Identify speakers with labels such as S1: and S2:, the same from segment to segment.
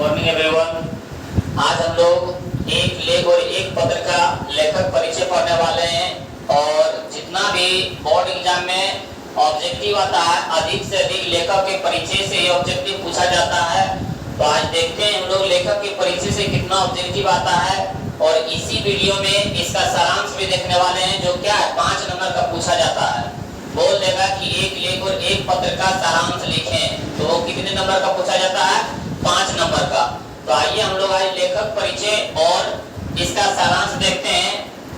S1: Morning everyone. आज हम लोग एक लेख और एक पत्र का लेखक परिचय पढ़ने वाले हैं और जितना भी बोर्ड एग्जाम में ऑब्जेक्टिव आता है अधिक से अधिक लेखक के परिचय से ये ऑब्जेक्टिव पूछा जाता है। तो आज देखते हैं हम लोग लेखक के परिचय से कितना ऑब्जेक्टिव आता है और इसी वीडियो में इसका सारांश भी देखने वाले हैं जो क्या है 5 नंबर का पूछा जाता है। बोल देगा कि एक लेख और एक पत्र का सारांश लिखें, तो वो कितने नंबर का पूछा जाता है 5 नंबर का। तो आइए हम लोग आज लेखक परिचय और इसका सारांश देखते हैं।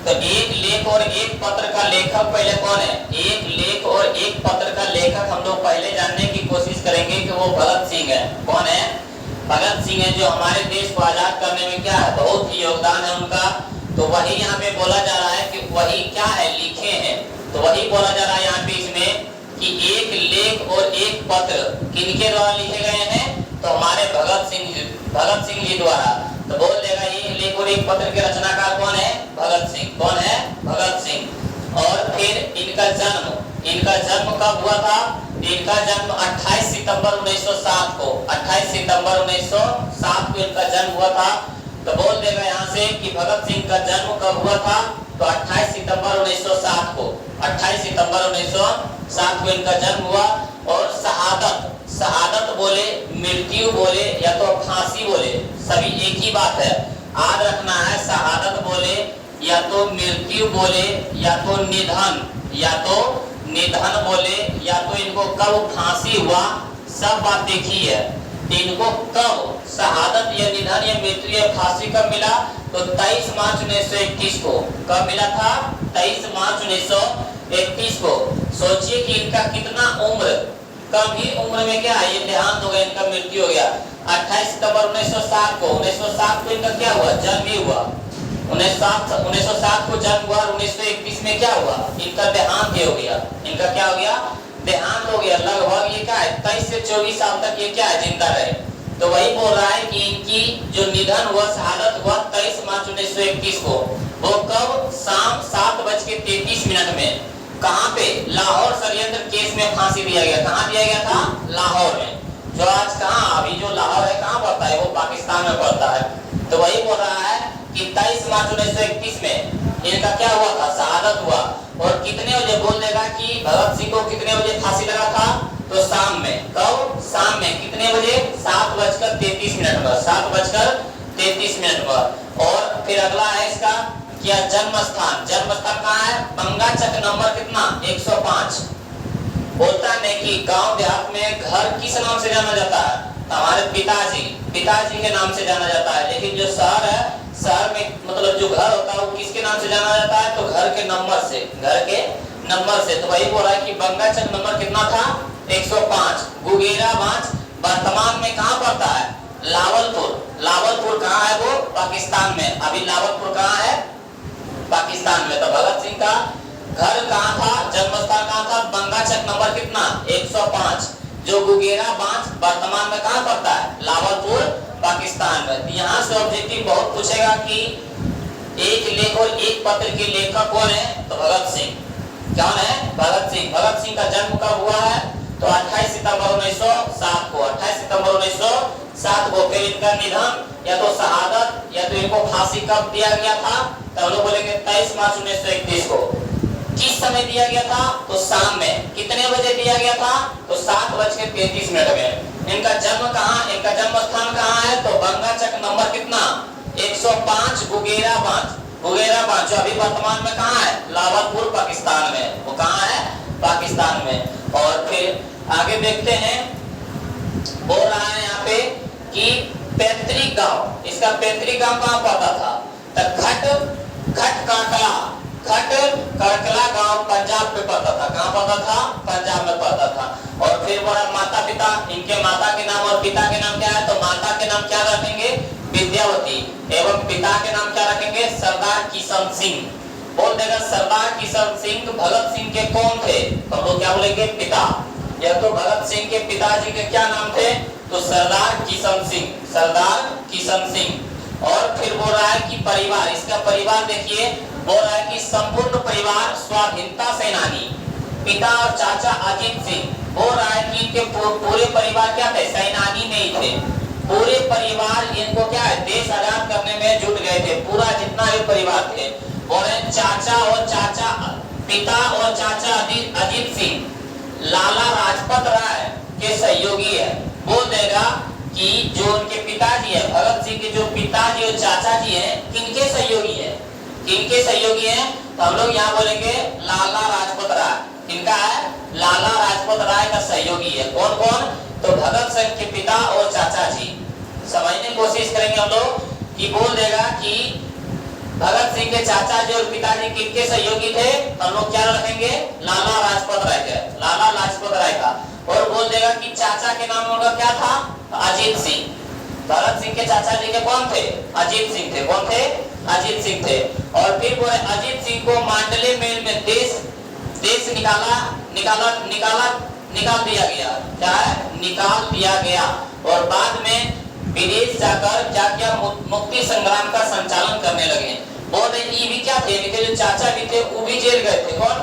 S1: तो एक लेख और एक पत्र का लेखक पहले कौन है? एक लेख और एक पत्र का लेखक हम लोग पहले जानने की कोशिश करेंगे कि वो भगत सिंह है। कौन है? भगत सिंह है, जो हमारे देश को आजाद करने में क्या है बहुत ही योगदान है उनका। तो वही यहाँ पे बोला जा रहा है कि वही क्या है लिखे हैं। तो वही बोला जा रहा है यहाँ पे इसमें कि एक लेख और एक पत्र किनके द्वारा लिखे गए हैं? तो हमारे भगत सिंह जी द्वारा। तो बोल देगा ये लेख और एक पत्र के रचनाकार कौन है? भगत सिंह। कौन है? भगत सिंह। और फिर इनका जन्म कब हुआ था? इनका जन्म 28 सितंबर 1907 को 28 सितंबर 1907 को इनका जन्म हुआ था। तो बोल देगा यहाँ से कि भगत सिंह का जन्म कब हुआ था? तो 28 सितंबर 1907 को 28 सितंबर 1907 को इनका जन्म हुआ। और शहादत बोले, मृत्यु बोले या तो फांसी बोले, सभी एक ही बात है। याद रखना है, शहादत बोले या तो मृत्यु बोले या तो निधन बोले या तो इनको कब फांसी हुआ, सब बात देखी है। इनको कब शहादत या निधन या मृत्यु या फांसी कब मिला? तो 23 मार्च 1921 को। कब मिला था? 23 मार्च 1921 को। सोचिए कि इनका कितना उम्र, कम ही उम्र में क्या है ये देहांत हो गया, इनका मृत्यु हो गया। 28 सितंबर 1907 को इनका क्या हुआ? जन्म ही हुआ। 1907 को जन्म हुआ और 1921 में क्या हुआ? इनका देहांत ही हो गया। इनका क्या हो गया? देहांत हो गया। लगभग ये क्या है 23 से 24 साल तक ये क्या है जिंदा रहे। तो वही बोल रहा है कि इनकी जो निधन हुआ, शहादत हुआ 23 मार्च 1921 को। वो कब? शाम 7:33 में। कहाँ पे? लाहौर षड्यंत्र केस में फांसी दिया गया। कहाँ दिया गया था? लाहौर में। जो आज कहाँ अभी जो लाहौर है कहाँ पड़ता है? वो पाकिस्तान में पड़ता है। तो वही बोल रहा है कि 23 मार्च 1921 में इनका क्या हुआ था? शहादत हुआ। और कितने बजे? बोल देगा कि भगत सिंह को कितने बजे फांसी लगा था? तो शाम में। कब? शाम में। कितने बजे? 7:33 पर। 7:33 पर। और फिर अगला है इसका क्या? जन्म स्थान कहाँ है? बंगाचक नंबर कितना? 105। बोलता नहीं कि गांव देहात में घर किस नाम से जाना जाता है? हमारे पिताजी के नाम से जाना जाता है। लेकिन जो शहर है, शहर में मतलब जो घर होता है वो किसके नाम से जाना जाता है? तो घर के नंबर से। तो वही बोल रहा है कि बंगाचक नंबर कितना था? 105। गुगेरा बांच वर्तमान में कहाँ पड़ता है? लावलपुर कहाँ है? वो पाकिस्तान में। अभी लावलपुर कहाँ है? पाकिस्तान में। तो भगत सिंह का घर कहाँ था? जन्म स्थान कहाँ था? बंगाचक नंबर कितना? 105। जो गुगेरा बांच वर्तमान में कहाँ पड़ता है? लावलपुर पाकिस्तान में। यहाँ से ऑब्जेक्टिव बहुत पूछेगा कि एक लेख और एक पत्र के लेखक कौन है? तो भगत सिंह। कौन है? भगत सिंह। भगत सिंह का जन्म कब हुआ है? तो 28 सितंबर 1907 को। 28 सितंबर 1907 को। फिर इनका निधन या तो शहादत या तो इनको फांसी कब दिया गया था? तो हम लोग बोलेंगे 23 मार्च 1921 को। किस समय दिया गया था? तो शाम में। कितने बजे दिया गया था? तो 7:33 में। इनका जन्म कहाँ? इनका जन्म स्थान कहाँ है? तो बंगाचक नंबर कितना? 105 गुगेरा बांच जो अभी वर्तमान में कहाँ है? लावलपुर पाकिस्तान में। वो कहाँ है? पाकिस्तान में। और फिर आगे देखते हैं, बोल रहा है यहाँ पे कि पैतृक गांव, इसका पैतृक गांव कहाँ पड़ता था? तो खटकला गांव पंजाब पे पड़ता था। कहाँ पड़ता था? पंजाब में पड़ता था। और फिर बोला माता पिता, इनके माता के नाम और पिता के नाम क्या है? तो माता के नाम क्या रखेंगे? विद्यावती। एवं पिता के नाम क्या रखेंगे? सरदार किशन सिंह। बोल देगा सरदार किशन सिंह भगत सिंह के कौन थे? तो हम लोग क्या बोलेंगे? पिता। या तो भगत सिंह के पिताजी के क्या नाम थे? तो सरदार किशन सिंह। और फिर बोल रहा है कि परिवार, इसका परिवार देखिए, बोल रहा है कि संपूर्ण परिवार स्वाधीनता सेनानी, पिता और चाचा अजीत सिंह। बोल रहा है कि इनके पूरे परिवार क्या थे? सेनानी नहीं थे। पूरे परिवार इनको क्या है देश आजाद करने में जुट गए थे, पूरा जितना भी परिवार थे। बोले चाचा और चाचा पिता और चाचा अजीत सिंह लाला लाजपत राय के सहयोगी है। बोल देगा कि जो उनके पिताजी है भगत सिंह के जो पिताजी और चाचा जी हैं किनके सहयोगी है, किनके सहयोगी हैं? तो हम लोग यहाँ बोलेंगे लाला लाजपत राय। किनका है? लाला लाजपत राय का सहयोगी है। कौन कौन? तो भगत सिंह के पिता और चाचा जी। समझने की कोशिश करेंगे हम लोग कि बोल देगा कि भगत सिंह के चाचा जी और पिताजी किनके सहयोगी थे? हम लोग क्या रखेंगे? लाला लाजपत राय के, लाला लाजपत राय का। और बोल देगा कि चाचा के नाम उनका क्या था? अजीत सिंह। भगत सिंह के चाचा जी के कौन थे? अजीत सिंह थे। कौन थे? अजीत सिंह थे। और फिर बोले अजीत सिंह को मांडले मेल में देश निकाल दिया गया। क्या है? निकाल दिया गया। और बाद में विदेश जाकर क्या किया? मुक्ति संग्राम का संचालन करने लगे। बोले ये भी क्या थे? इनके जो चाचा भी थे वो भी जेल गए थे। कौन?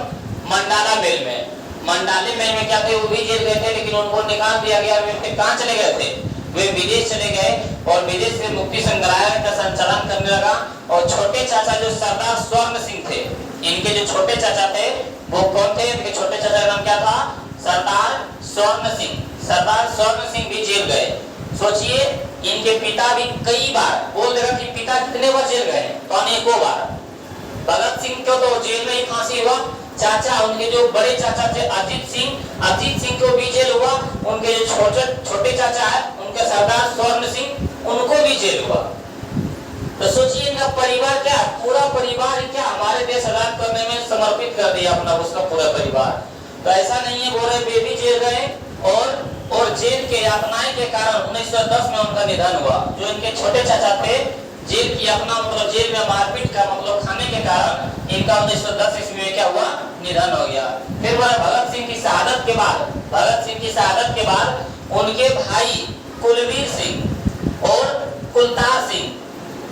S1: मंडाला मेल में। मंडाले मेल में क्या थे? वो भी जेल गए थे, लेकिन उनको निकाल दिया गया। वे कहाँ चले गए थे? वे विदेश चले गए और विदेश से मुक्ति संग्राम का संचालन करने लगा। और छोटे चाचा जो सरदार स्वर्ण सिंह थे, इनके जो छोटे चाचा थे वो कौन थे? इनके छोटे चाचा का नाम क्या था? सरदार स्वर्ण सिंह। सरदार स्वर्ण सिंह भी जेल गए। सोचिए इनके पिता भी कई बार, बोल देगा कि पिता कितने बार जेल गए? तो अनेकों बार। भगत सिंह को तो जेल में ही फांसी हुआ। चाचा उनके जो बड़े चाचा थे अजीत सिंह को भी जेल हुआ। उनके जो छोटे चाचा है उनके सरदार स्वर्ण सिंह, उनको भी जेल हुआ। तो सोचिए इनका परिवार क्या, पूरा परिवार क्या हमारे देश आजाद करने में समर्पित कर दिया अपना, उसका पूरा परिवार। तो ऐसा नहीं है बोल रहे वे भी जेल गए और जेल के यातनाएं के कारण 1910 में उनका निधन हुआ। जो इनके छोटे चाचा थे जेल की यातना मतलब जेल में मारपीट का मतलब खाने के कारण इनका 1910 ईस्वी में क्या हुआ? निधन हो गया। फिर भगत सिंह की शहादत के बाद उनके भाई कुलवीर सिंह और कुलतार सिंह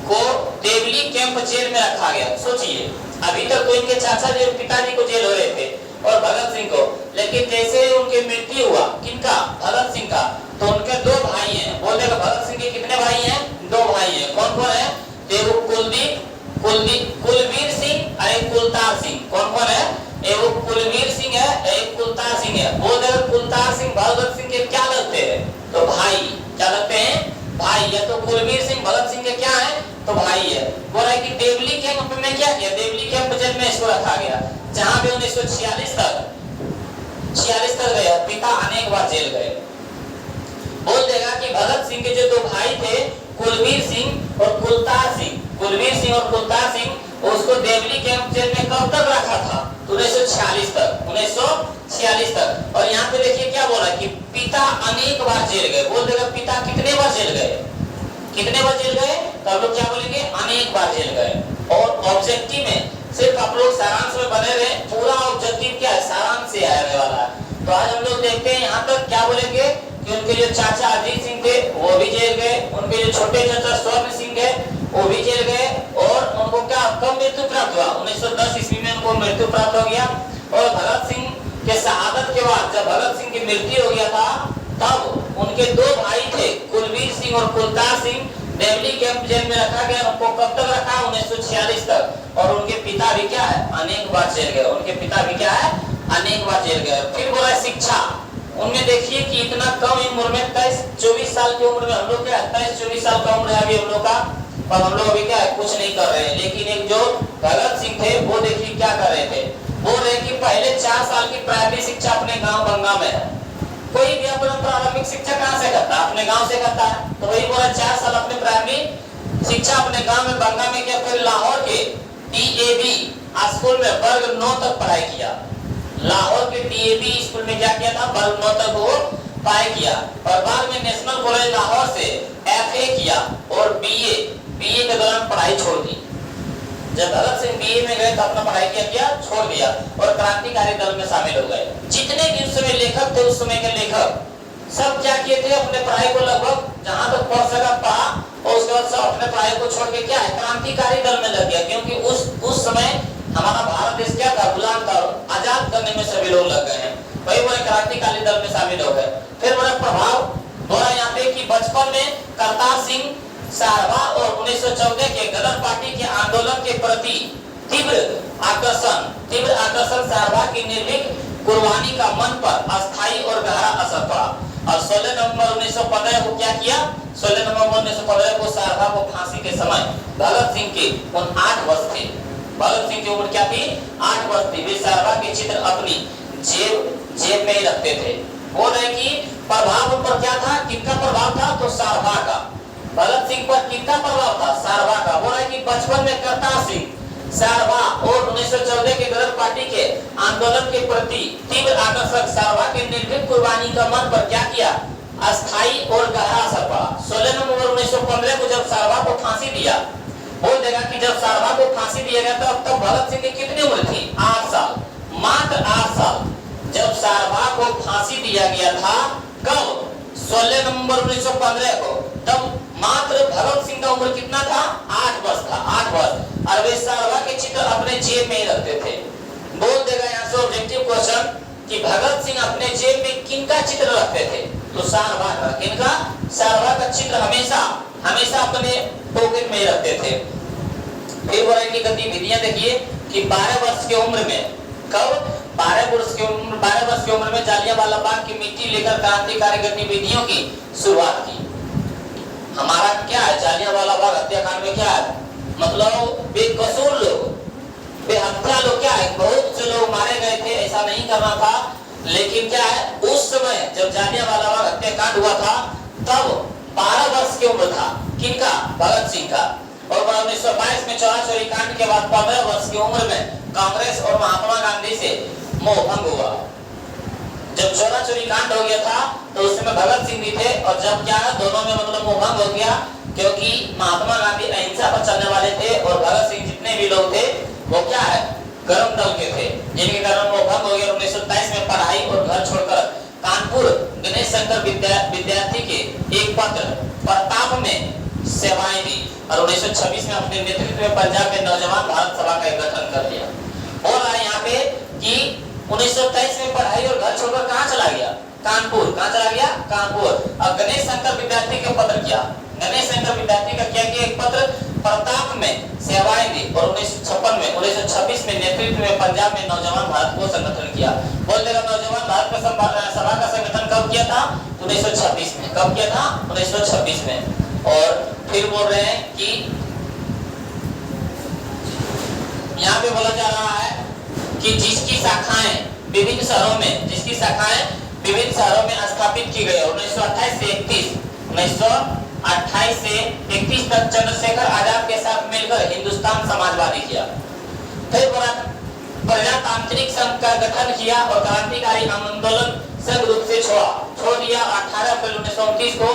S1: को देवली कैंप जेल में रखा गया। सोचिए अभी तक तो इनके चाचा जी और पिताजी को जेल हो रहे थे और भगत सिंह को, लेकिन जैसे उनकी मृत्यु हुआ किनका? भगत सिंह का, तो उनके दो भाई हैं। बोल देगा भगत सिंह के कितने भाई हैं? दो भाई हैं। कौन कौन है? देखो कुलवीर सिंह और एक कुलतार सिंह। कौन कौन है? एक कुलवीर सिंह है, एक कुलतार सिंह है। बोल देगा कुलतार सिंह भगत सिंह के क्या लगते हैं? तो भाई। क्या लगते हैं? भाई। या तो कुलवीर सिंह भगत सिंह के क्या है? तो भाई है। बोल रहा है कि देवली कैंप में क्या किया? देवली कैंप जेल में इसको रखा गया, जहां पे 1946 तक गया। पिता अनेक बार जेल गए। बोल देगा कि भगत सिंह के जो दो भाई थे कुलवीर सिंह और कुलतार सिंह उसको देवली कैंप जेल में कब तक रखा था? 1946 तक। और यहाँ पे देखिए क्या बोला कि पिता अनेक बार जेल गए। बोल देगा पिता कितने बार जेल गए? कितने बार जेल गए? तो हम लोग क्या बोलेंगे? अनेक बार जेल गए। और ऑब्जेक्टिव में सिर्फ आप लोग सारांश में बने रहे, पूरा ऑब्जेक्टिव क्या है? सारांश से आने वाला है। तो आज हम लोग देखते हैं यहाँ तक क्या बोलेंगे कि उनके जो चाचा अजीत सिंह थे वो भी जेल गए, उनके जो छोटे चाचा स्वर्ण सिंह है वो भी जेल गए। और उनको क्या कब मृत्यु प्राप्त हुआ? 1910 ईस्वी में उनको मृत्यु प्राप्त हो गया। और भगत सिंह के शहादत के बाद जब भगत सिंह की मृत्यु हो गया था तब उनके दो भाई थे कुलवीर सिंह और कुलतार सिंह देवली कैंप जेल में रखा गया। उनको कब तक रखा? 1946 तक। और उनके पिता भी क्या है? अनेक बार जेल गए। उनके पिता भी क्या है? अनेक बार जेल गए। फिर बोला शिक्षा। उनमें देखिए कि इतना कम उम्र में 23-24 साल की उम्र में, हम लोग क्या 23-24 साल का उम्र है अभी हम लोग का, और हम लोग अभी क्या है कुछ नहीं कर रहे हैं। लेकिन एक जो भगत सिंह थे वो देखिए क्या कर रहे थे। बोल रहे कि पहले 4 साल की प्राइमरी शिक्षा अपने गांव बंगा में है। कोई भी अपना प्रारंभिक शिक्षा कहाँ से करता है? अपने गांव से करता है। तो वही बोला 4 साल अपने प्राइमरी शिक्षा अपने गांव में बंगा में किया। फिर लाहौर के DAV स्कूल में वर्ग 9 तक पढ़ाई किया। लाहौर के DAV स्कूल में क्या किया था? वर्ग 9 तक वो पढ़ाई किया। और बाद में नेशनल कॉलेज लाहौर से FA किया और BA के दौरान पढ़ाई छोड़ दी। जब भगत सिंह BA में गए तो अपना पढ़ाई किया छोड़ दिया और क्रांतिकारी दल में शामिल हो गए। जितने भी उस समय लेखक थे, उस समय के लेखक सब क्या किए थे? अपने पढ़ाई को लगभग जहां तक पढ़ सका पढ़ा और उसके बाद सब अपने पढ़ाई को छोड़ के क्या है क्रांतिकारी दल में लग गया। क्योंकि उस समय हमारा भारत देश क्या था? गुलाम था। आजाद करने में सभी लोग लग गए हैं। वही बोले क्रांतिकारी दल में शामिल हो गए। फिर बोला प्रभाव बोला यहाँ पे कि बचपन में करतार सिंह सारभा और 1914 के गदर पार्टी के आंदोलन के प्रति तीव्र आकर्षण सारभा की निर्भीक कुर्बानी का मन पर अस्थायी और गहरा असर पड़ा। और 16 नवंबर 1915 को क्या किया? 16 नवंबर 1915 को सारभा को फांसी के समय भगत सिंह के 8 वर्ष थे। भगत सिंह की उम्र क्या थी? 8 वर्ष थी। वे सारभा के चित्र अपनी जेब में ही रखते थे। बोल रहे कि प्रभाव उन पर क्या था? किसका प्रभाव था? तो सारभा का। भगत सिंह पर किसका प्रभाव था? सारभा का। बोल रहे कि बचपन में करतार सिंह सारभा और 1914 के गदर पार्टी के आंदोलन के प्रति तीव्र आकर्षक सारभा के निर्भीक कुर्बानी का मन पर क्या किया? अस्थायी और गहरा असर पड़ा। 16 नवंबर 1915 को जब सारभा को फांसी दिया, बोल देगा कि जब सारभा को फांसी दिया गया तब भगत सिंह की कितनी उम्र थी? 8 साल, मात्र 8 साल। जब सारभा को फांसी दिया गया था, कब? 16 नवंबर 1915 को। तब मात्र भगत सिंह का उम्र कितना था? 8 वर्ष था। 8 वर्ष। और वे सारभा के चित्र अपने जेब में ही रखते थे। बोल देगा यहाँ से ऑब्जेक्टिव क्वेश्चन कि भगत सिंह अपने जेब में किनका चित्र रखते थे? तो सारभा का। किनका? सारभा का चित्र हमेशा अपने पॉकेट में ही रखते थे। फिर बोले कि गतिविधियां देखिए कि 12 वर्ष की उम्र में, कब? 12 वर्ष की उम्र में जालियांवाला बाग की मिट्टी लेकर क्रांतिकारी गतिविधियों की शुरुआत की। हमारा क्या है? जालियांवाला बाग हत्याकांड में क्या है? मतलब बेकसूर लोग, बेहत्या लोग क्या है? बहुत से लोग मारे गए थे, ऐसा नहीं करना था। लेकिन क्या है? उस समय जब जालियांवाला बाग हत्याकांड हुआ था तब 12 वर्ष की उम्र था। किनका? भगत सिंह का। और 1922 में चौरा-चौरी कांड के बाद 15 वर्ष की उम्र में कांग्रेस और महात्मा गांधी से मोह भंग हुआ। जब चौरा-चौरी कांड हो गया था तो उस समय भगत सिंह भी थे, और जब क्या है दोनों में मतलब मोह भंग हो गया, क्योंकि महात्मा गांधी अहिंसा पर चलने वाले थे और भगत सिंह जितने भी लोग थे वो क्या है? गर्म दल के थे, जिनके कारण मोह भंग हो गया। 1927 में पढ़ाई और घर छोड़कर कानपुर गणेश शंकर विद्यार्थी के एक पत्र प्रताप में सेवाएं दी, और 1926 में अपने नेतृत्व में पंजाब में नौजवान भारत सभा का गठन कर दिया। बोल रहा है यहाँ पे कि 1923 में पढ़ाई और घर छोड़कर कहाँ चला गया? कानपुर। कहाँ चला गया? कानपुर। और गणेश शंकर विद्यार्थी के पत्र क्या? गणेश शंकर विद्यार्थी का क्या किया? एक पत्र प्रताप में सेवाएं दी, और 1926 में नेतृत्व में पंजाब में नौजवान भारत को संगठन किया। बोल देगा नौजवान भारत का सभा का संगठन कब किया था? 1926 में। कब किया था? 1926 में। और फिर बोल रहे हैं कि यहाँ पे बोला जा रहा है कि जिसकी शाखाएं विभिन्न शहरों में स्थापित की गई। 1928 से 31 तक चंद्रशेखर आजाद के साथ मिलकर हिंदुस्तान समाजवादी किया। फिर प्रजातांत्रिक संघ का गठन किया और क्रांतिकारी आंदोलन संघ रूप से छोड़ दिया। 18 अप्रैल 1929 को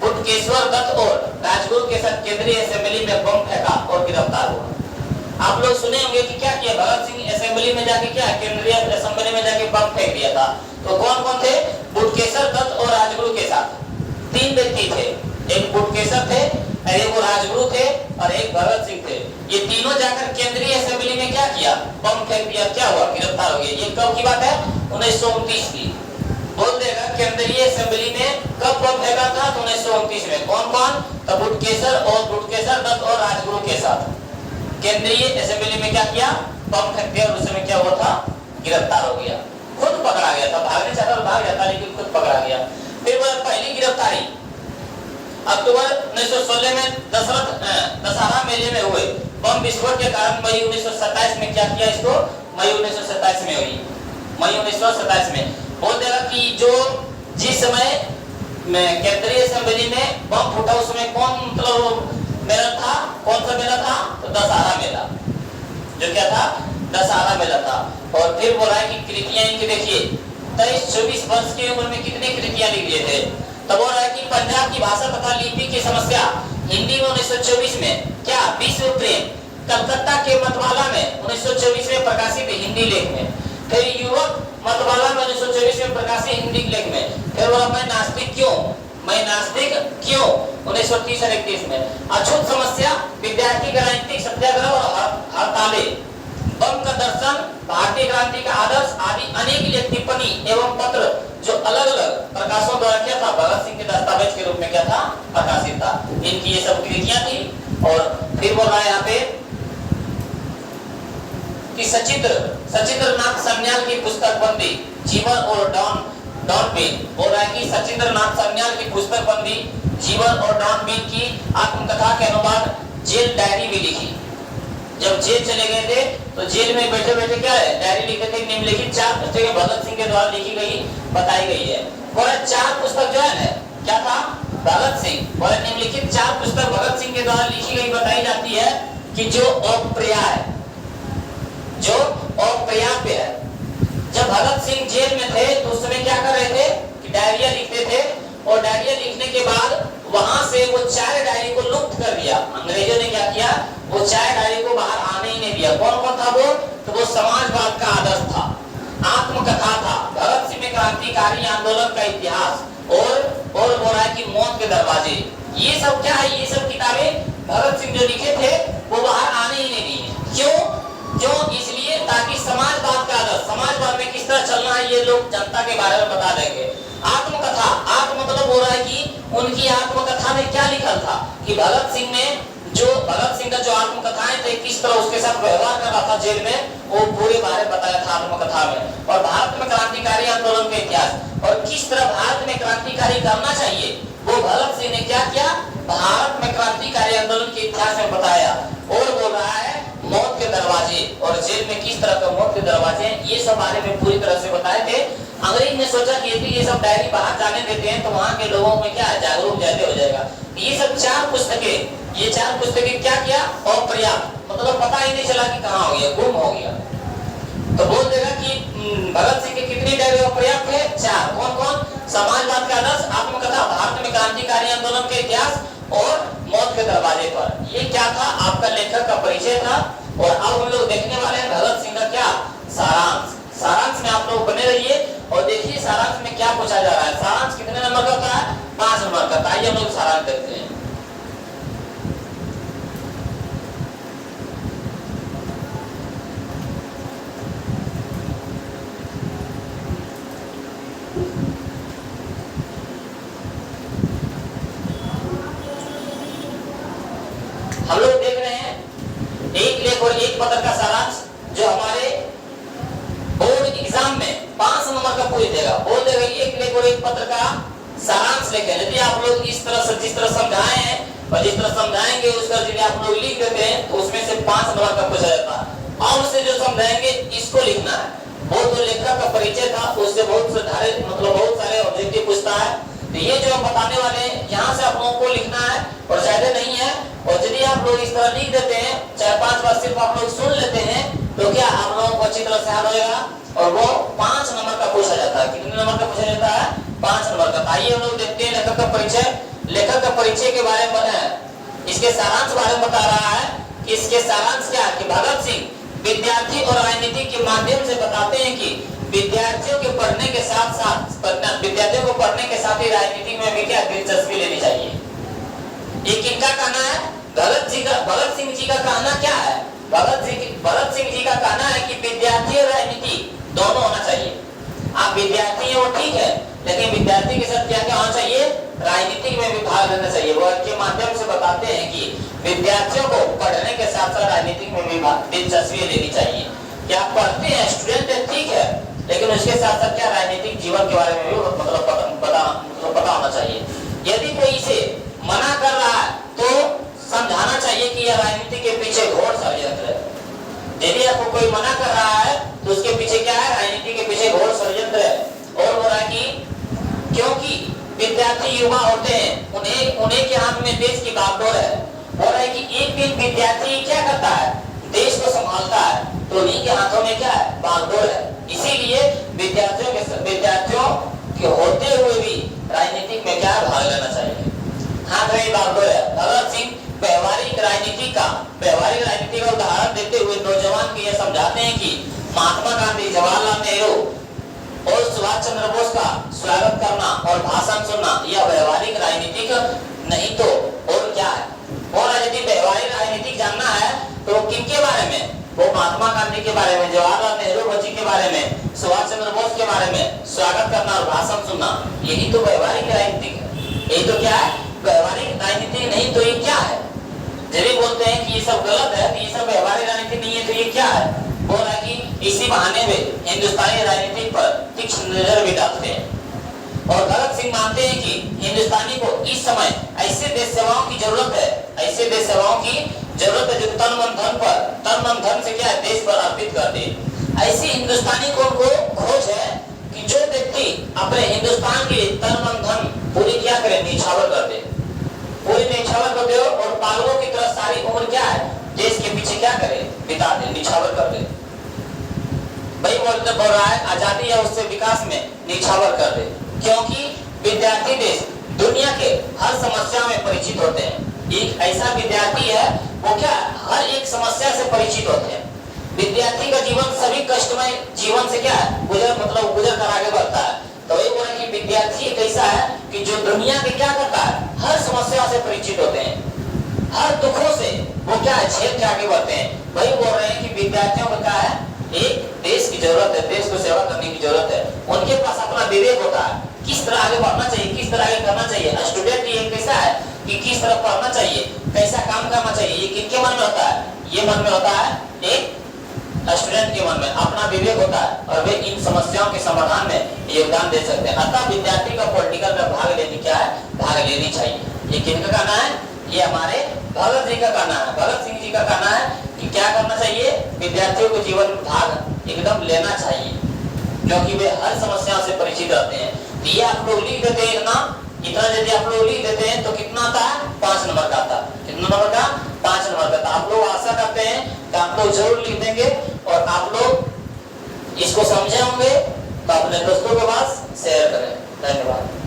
S1: बुटकेश्वर दत्त और राजगुरु के साथ केंद्रीय असेंबली में बम फेंका और गिरफ्तार हुआ। आप लोग सुने होंगे कि क्या किया भगत सिंह? असेंबली में जाके क्या, केंद्रीय असेंबली में जाके बम फेंक दिया था। तो कौन कौन थे? बुटकेश्वर दत्त और राजगुरु के साथ 3 व्यक्ति थे। एक बुटकेश्वर थे, एक वो राजगुरु थे, और एक भगत सिंह थे। ये तीनों जाकर केंद्रीय असेंबली में क्या किया? बम फेंक दिया। क्या हुआ? गिरफ्तार हो गए। ये कब की बात है? 1929 की। बोल देगा केंद्रीय असेंबली में कब बम फेंका था? 1929 में। कौन कौन? तो बुटकेश्वर दत्त और राजगुरु के साथ केंद्रीय असेंबली में क्या किया? बम फेंक दिया, और उस समय क्या हुआ था? गिरफ्तार हो गया। खुद पकड़ा गया था। भागने चाहता तो भाग जाता, लेकिन खुद पकड़ा गया। फिर पहली गिरफ्तारी अक्टूबर 1916 में दशहरा मेले में हुए बम विस्फोट के कारण मई 1927 में क्या किया इसको? मई 1927 में हुई। मई 1927 में बोल देगा कि जो जिस समय केंद्रीय असेंबली में बम फूटा उस समय कौन मतलब मेला था? कौन सा मेला था? तो दशहरा मेला। जो क्या था? दशहरा मेला था। और फिर बोला है कि कृतियां इनकी देखिए 23-24 वर्ष की उम्र में कितनी कृतियां लिख दिए थे। तो बोल रहा है कि पंजाब की भाषा तथा लिपि की समस्या हिंदी में 1924 में क्या? विश्व प्रेम। कलकत्ता के मतवाला में 1924 में प्रकाशित हिंदी लेख में। फिर यूरोप मतवाला में 1924 में प्रकाशित हिंदी लेख में। फिर बोला मैं नास्तिक क्यों? 1930 और 31 में। अछूत समस्या, विद्यार्थी का राजनीतिक सत्याग्रह और हड़तालें, बम का दर्शन, भारतीय क्रांति का आदर्श आदि अनेक टिप्पणी एवं पत्र जो अलग अलग प्रकाशनों द्वारा क्या था, भगत सिंह के दस्तावेज के रूप में क्या था, प्रकाशित था। इनकी ये सब कृतियां थी। और फिर बोल रहा है यहाँ पे कि सचिंद्र नाथ सान्याल की पुस्तक बंदी जीवन और डॉन बिन, बोल रहा है कि सचिंद्र नाथ सान्याल की पुस्तक बंदी जीवन और डॉन बिन की आत्मकथा के अनुवाद जेल डायरी भी लिखी। जब जेल चले गए थे तो जेल में बैठे बैठे क्या है, डायरी लिखे थे। निम्नलिखित 4 पुस्तकें भगत सिंह के द्वारा लिखी गई बताई गई है। और 4 पुस्तक जो है ना, क्या था, भगत सिंह और निम्नलिखित 4 पुस्तक भगत सिंह के द्वारा लिखी गई बताई जाती है कि जो अपर्याप्त है। जब भगत सिंह जेल में थे तो उस समय क्या कर रहे थे कि डायरिया लिखते थे, और डायरिया लिखने के बाद वहां से वो 4 डायरी को लुप्त कर दिया। अंग्रेजों ने क्या किया, वो 4 डायरी को बाहर आने ही नहीं दिया। कौन कौन था वो, तो वो समाजवाद का आदर्श था, आत्मकथा था, भगत सिंह में क्रांतिकारी आंदोलन का इतिहास, और बोल रहा है कि मौत के दरवाजे। ये सब क्या है, ये सब किताबें भगत सिंह जो लिखे थे वो बाहर आने ही नहीं दी। क्यों, इसलिए ताकि समाजवाद का आदर्श, समाजवाद में किस तरह चलना है, ये लोग जनता के बारे में बता देंगे। आत्मकथा, मतलब हो रहा है कि उनकी आत्मकथा में क्या लिखा था कि भगत सिंह का जो आत्मकथाएं थे, किस तरह उसके साथ व्यवहार कर रहा था जेल में, वो पूरे बारे में बताया था आत्मकथा में। और भारत में क्रांतिकारी आंदोलन का इतिहास और किस तरह भारत में क्रांतिकारी करना चाहिए, वो भगत सिंह ने क्या किया, भारत में क्रांतिकारी आंदोलन के इतिहास में बताया। और बोल रहा है मौत के दरवाजे, और जेल में किस तरह का मौत के दरवाजे, ये सब बारे में पूरी तरह से बताए थे। अंग्रेज ने सोचा कि यदि ये सब डायरी बाहर जाने देते हैं तो वहां के लोगों में क्या जागरूक ज्यादा हो जाएगा। ये सब 4 पुस्तकें क्या किया, अपर्याप्त, मतलब पता ही नहीं चला कि कहाँ हो गया, गुम हो गया। तो बोल देगा कि भगत सिंह की कितनी डायरी अपर्याप्त है, 4। कौन कौन, समाजवाद का आदर्श, आत्मकथा, भारत में क्रांतिकारी आंदोलन का इतिहास और मौत के दरवाजे पर। ये क्या था, आपका लेखक का परिचय था। और अब हम लोग देखने वाले हैं भगत सिंह का क्या सारांश में आप लोग बने रहिए और देखिए सारांश में क्या पूछा जा रहा है। सारांश कितने नंबर का होता है, 5 नंबर का। आइए हम लोग सारांश देखते हैं। हम लोग देख रहे हैं एक लेख और एक पत्र का सारांश, जो हमारे बोर्ड एग्जाम में 5 नंबर का पूछ देगा। बोल देगा एक लेख और एक पत्र का सारांश लिखें। यदि आप लोग इस तरह से जिस तरह समझाए हैं और जिस तरह समझाएंगे उस तरह यदि आप लोग लिख देते हैं तो उसमें से 5 नंबर का पूछा जाता है। और उससे जो समझाएंगे इसको लिखना है। वो जो लेखक का परिचय था उससे बहुत सारे ऑब्जेक्टिव पूछता है। तो ये जो हम बताने वाले हैं यहाँ से आप लोगों को लिखना है और ज्यादा नहीं है। और यदि आप लोग इस तरह लिख देते हैं, 4-5 बार सिर्फ आप लोग सुन लेते हैं, तो क्या आप लोगों को अच्छी तरह से याद होगा। और वो 5 नंबर का पूछा जाता है। कितने नंबर का पूछा जाता है, 5 नंबर का। आइए हम लोग देखते हैं लेखक का परिचय। लेखक का परिचय के बारे में इसके सारांश बारे में बता रहा है कि इसके सारांश क्या है कि भगत सिंह विद्यार्थी और राजनीति के माध्यम से बताते हैं कि विद्यार्थियों को पढ़ने के साथ ही राजनीति में भी क्या दिलचस्पी लेनी चाहिए। ये किनका कहना है, भगत सिंह जी का कहना क्या है। भगत सिंह जी का कहना है कि विद्यार्थी और राजनीति दोनों होना चाहिए। आप विद्यार्थी हैं वो ठीक है, लेकिन विद्यार्थी के साथ क्या क्या होना चाहिए, राजनीति में भी भाग लेना चाहिए। वो के माध्यम से बताते हैं कि विद्यार्थियों को पढ़ने के साथ साथ राजनीति में भी दिलचस्पी लेनी चाहिए। क्या पढ़ते हैं, स्टूडेंट है ठीक है, लेकिन उसके साथ साथ क्या राजनीतिक जीवन के बारे में भी पता होना चाहिए। यदि कोई इसे मना कर रहा है तो समझाना चाहिए कि यह राजनीति के पीछे घोर षड्यंत्र है। यदि आपको कोई मना कर रहा है तो उसके पीछे क्या है, राजनीति के पीछे घोर षड्यंत्र है। और हो रहा है कि क्योंकि विद्यार्थी युवा होते हैं, उन्हीं के हाथ में देश की बागडोर है। हो रहा है कि एक दिन विद्यार्थी क्या करता है, देश को संभालता है, तो उन्हीं के हाथों में क्या है, बागडोर है। इसीलिए विद्यार्थियों के होते हुए भी राजनीतिक में क्या भाग लेना चाहिए। हाथ में बागडोर है। भगत सिंह व्यवहारिक राजनीति का उदाहरण देते हुए नौजवान को यह समझाते हैं कि महात्मा गांधी, जवाहरलाल नेहरू और सुभाष चंद्र बोस का स्वागत करना और भाषण सुनना यह व्यवहारिक राजनीतिक नहीं तो और क्या है। और यदि व्यवहारिक राजनीतिक जानना है तो किनके बारे में, वो महात्मा गांधी के बारे में, जवाहरलाल नेहरू जी के बारे में, सुभाष चंद्र बोस के बारे में, स्वागत करना और भाषण सुनना, यही तो व्यवहारिक राजनीति है। यही तो क्या है, व्यवहारिक राजनीति। नहीं तो ये क्या है? जब भी बोलते हैं कि ये सब गलत है, तो ये सब व्यवहारिक राजनीति नहीं है, तो ये क्या है? बोल रहा है कि इसी बहाने में हिंदुस्तानी राजनीति पर तीक्ष्ण नजर भी डालते हैं। और भगत सिंह मानते हैं कि हिंदुस्तानी को इस समय ऐसे देश सेवाओं की जरूरत है, ऐसे देश सेवाओं की जरूरत है जो तन मन धन से क्या है, देश पर अर्पित कर दे। ऐसी हिंदुस्तानी को उनको खोज है कि जो व्यक्ति अपने हिंदुस्तान के तन मन धन पूरी क्या करे, निछावर कर दे, पूरी निछावर कर दे और पागलों की तरह सारी उम्र क्या है, देश के पीछे क्या करे, बिता दे, निछावर कर दे। भाई बोल रहा है आजादी है उससे विकास में निछावर कर दे, क्योंकि विद्यार्थी देश दुनिया के हर समस्या में परिचित होते हैं। एक ऐसा विद्यार्थी है वो क्या हर एक समस्या से परिचित होते हैं। विद्यार्थी का जीवन सभी कष्टमय जीवन से क्या है, गुजर कर आगे बढ़ता है। तो ये बोल रहे हैं कि विद्यार्थी एक ऐसा है कि जो दुनिया के क्या करता है, हर समस्या से परिचित होते हैं, हर दुखों से वो क्या है, झेल के आगे बढ़ते हैं। वही बोल रहे हैं कि विद्यार्थियों को क्या है, एक देश की जरूरत है, देश को सेवा करने की जरूरत है। उनके पास अपना विवेक होता है, किस तरह आगे बढ़ना चाहिए, किस तरह आगे करना चाहिए। स्टूडेंट ये कैसा है कि किस तरह पढ़ना चाहिए, कैसा काम करना चाहिए, ये किनके मन में होता है? ये मन में होता है एक स्टूडेंट के मन में अपना विवेक होता है, और वे इन समस्याओं के समाधान में योगदान दे सकते हैं। अतः विद्यार्थी का पॉलिटिकल में भाग लेनी क्या है, भाग लेनी चाहिए। ये किनका कहना है? ये हमारे भगत जी का कहना है, भगत सिंह जी का कहना है कि क्या करना चाहिए, विद्यार्थियों को जीवन में भाग एकदम लेना चाहिए, क्योंकि वे हर समस्याओं से परिचित रहते हैं। तो ये आप लोग लिख देते हैं इतना यदि आप लोग लिख देते हैं तो कितना आता है, 5 नंबर का आता है। कितना नंबर का? 5 नंबर का। तो आप लोग आशा करते हैं कि आप लोग जरूर लिख देंगे और आप लोग इसको समझे होंगे, तो अपने दोस्तों के पास शेयर करें। धन्यवाद।